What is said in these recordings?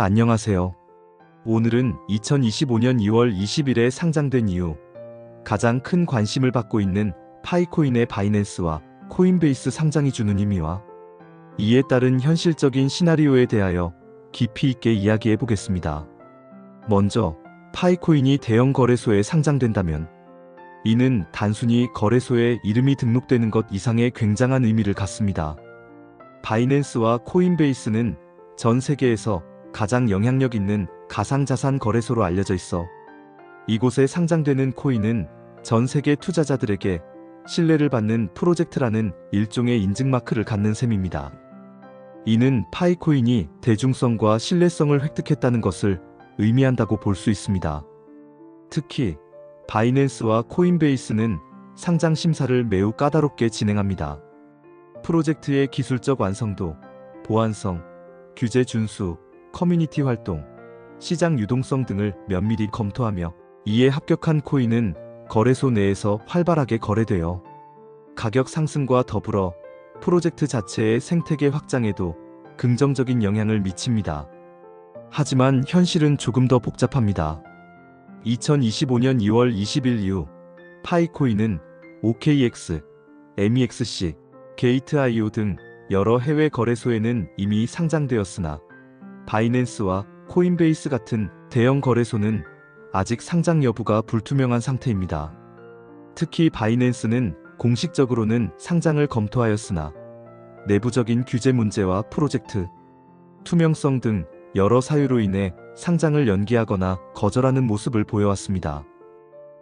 안녕하세요. 오늘은 2025년 2월 20일에 상장된 이후 가장 큰 관심을 받고 있는 파이코인의 바이낸스와 코인베이스 상장이 주는 의미와 이에 따른 현실적인 시나리오에 대하여 깊이 있게 이야기해 보겠습니다. 먼저 파이코인이 대형 거래소에 상장된다면 이는 단순히 거래소에 이름이 등록되는 것 이상의 굉장한 의미를 갖습니다. 바이낸스와 코인베이스는 전 세계에서 가장 영향력 있는 가상자산 거래소로 알려져 있어 이곳에 상장되는 코인은 전 세계 투자자들에게 신뢰를 받는 프로젝트라는 일종의 인증마크를 갖는 셈입니다. 이는 파이코인이 대중성과 신뢰성을 획득했다는 것을 의미한다고 볼 수 있습니다. 특히 바이낸스와 코인베이스는 상장 심사를 매우 까다롭게 진행합니다. 프로젝트의 기술적 완성도, 보안성, 규제 준수, 커뮤니티 활동, 시장 유동성 등을 면밀히 검토하며 이에 합격한 코인은 거래소 내에서 활발하게 거래되어 가격 상승과 더불어 프로젝트 자체의 생태계 확장에도 긍정적인 영향을 미칩니다. 하지만 현실은 조금 더 복잡합니다. 2025년 2월 20일 이후 파이코인은 OKX, MEXC, 게이트.io 등 여러 해외 거래소에는 이미 상장되었으나 바이낸스와 코인베이스 같은 대형 거래소는 아직 상장 여부가 불투명한 상태입니다. 특히 바이낸스는 공식적으로는 상장을 검토하였으나 내부적인 규제 문제와 프로젝트 투명성 등 여러 사유로 인해 상장을 연기하거나 거절하는 모습을 보여왔습니다.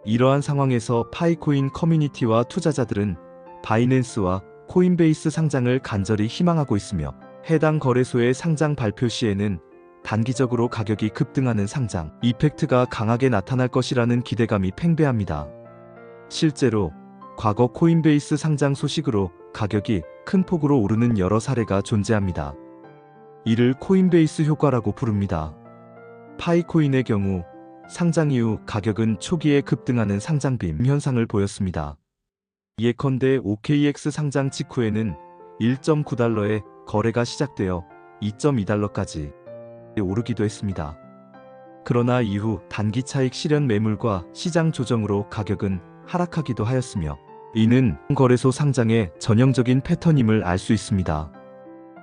이러한 상황에서 파이코인 커뮤니티와 투자자들은 바이낸스와 코인베이스 상장을 간절히 희망하고 있으며 해당 거래소의 상장 발표 시에는 단기적으로 가격이 급등하는 상장 이펙트가 강하게 나타날 것이라는 기대감이 팽배합니다. 실제로 과거 코인베이스 상장 소식으로 가격이 큰 폭으로 오르는 여러 사례가 존재합니다. 이를 코인베이스 효과라고 부릅니다. 파이코인의 경우 상장 이후 가격은 초기에 급등하는 상장빔 현상을 보였습니다. 예컨대 OKX 상장 직후에는 1.9달러에 거래가 시작되어 2.2달러까지 오르기도 했습니다. 그러나 이후 단기 차익 실현 매물과 시장 조정으로 가격은 하락하기도 하였으며 이는 거래소 상장의 전형적인 패턴임을 알 수 있습니다.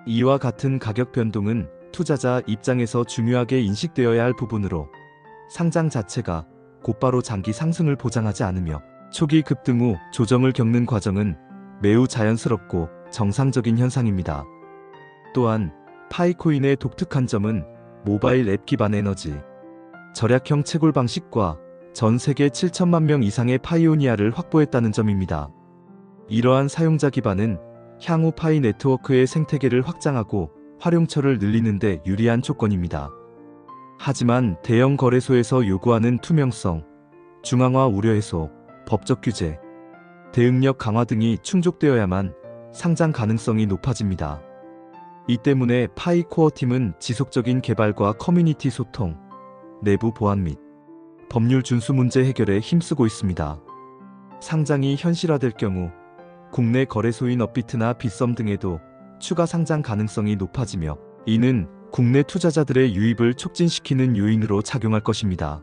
이와 같은 가격 변동은 투자자 입장에서 중요하게 인식되어야 할 부분으로 상장 자체가 곧바로 장기 상승을 보장하지 않으며 초기 급등 후 조정을 겪는 과정은 매우 자연스럽고 정상적인 현상입니다. 또한 파이코인의 독특한 점은 모바일 앱 기반 에너지 절약형 채굴 방식과 전 세계 7천만 명 이상의 파이오니아를 확보했다는 점입니다. 이러한 사용자 기반은 향후 파이 네트워크의 생태계를 확장하고 활용처를 늘리는 데 유리한 조건입니다. 하지만 대형 거래소에서 요구하는 투명성, 중앙화 우려 해소, 법적 규제, 대응력 강화 등이 충족되어야만 상장 가능성이 높아집니다. 이 때문에 파이 코어 팀은 지속적인 개발과 커뮤니티 소통, 내부 보안 및 법률 준수 문제 해결에 힘쓰고 있습니다. 상장이 현실화될 경우 국내 거래소인 업비트나 빗썸 등에도 추가 상장 가능성이 높아지며 이는 국내 투자자들의 유입을 촉진시키는 요인으로 작용할 것입니다.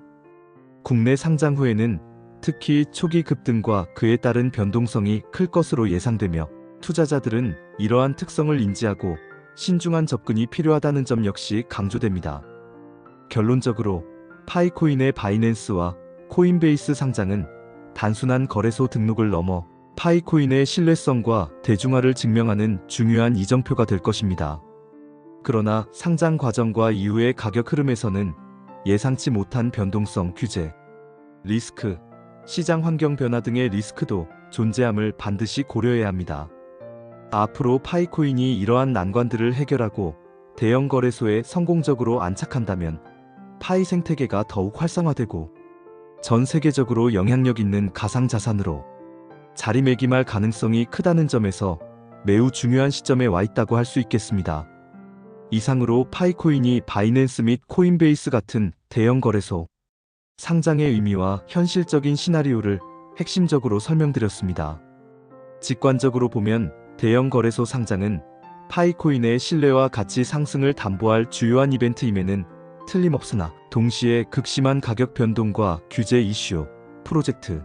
국내 상장 후에는 특히 초기 급등과 그에 따른 변동성이 클 것으로 예상되며 투자자들은 이러한 특성을 인지하고 신중한 접근이 필요하다는 점 역시 강조됩니다. 결론적으로 파이코인의 바이낸스와 코인베이스 상장은 단순한 거래소 등록을 넘어 파이코인의 신뢰성과 대중화를 증명하는 중요한 이정표가 될 것입니다. 그러나 상장 과정과 이후의 가격 흐름에서는 예상치 못한 변동성 규제, 리스크, 시장 환경 변화 등의 리스크도 존재함을 반드시 고려해야 합니다. 앞으로 파이코인이 이러한 난관들을 해결하고 대형 거래소에 성공적으로 안착한다면 파이 생태계가 더욱 활성화되고 전 세계적으로 영향력 있는 가상자산으로 자리매김할 가능성이 크다는 점에서 매우 중요한 시점에 와 있다고 할 수 있겠습니다. 이상으로 파이코인이 바이낸스 및 코인베이스 같은 대형 거래소 상장의 의미와 현실적인 시나리오를 핵심적으로 설명드렸습니다. 직관적으로 보면 대형 거래소 상장은 파이코인의 신뢰와 가치 상승을 담보할 주요한 이벤트임에는 틀림없으나 동시에 극심한 가격 변동과 규제 이슈, 프로젝트,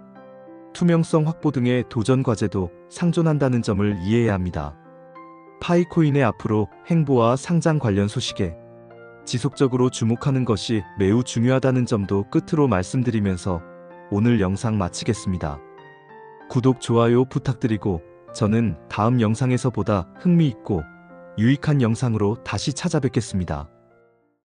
투명성 확보 등의 도전 과제도 상존한다는 점을 이해해야 합니다. 파이코인의 앞으로 행보와 상장 관련 소식에 지속적으로 주목하는 것이 매우 중요하다는 점도 끝으로 말씀드리면서 오늘 영상 마치겠습니다. 구독, 좋아요 부탁드리고 저는 다음 영상에서 보다 흥미있고 유익한 영상으로 다시 찾아뵙겠습니다.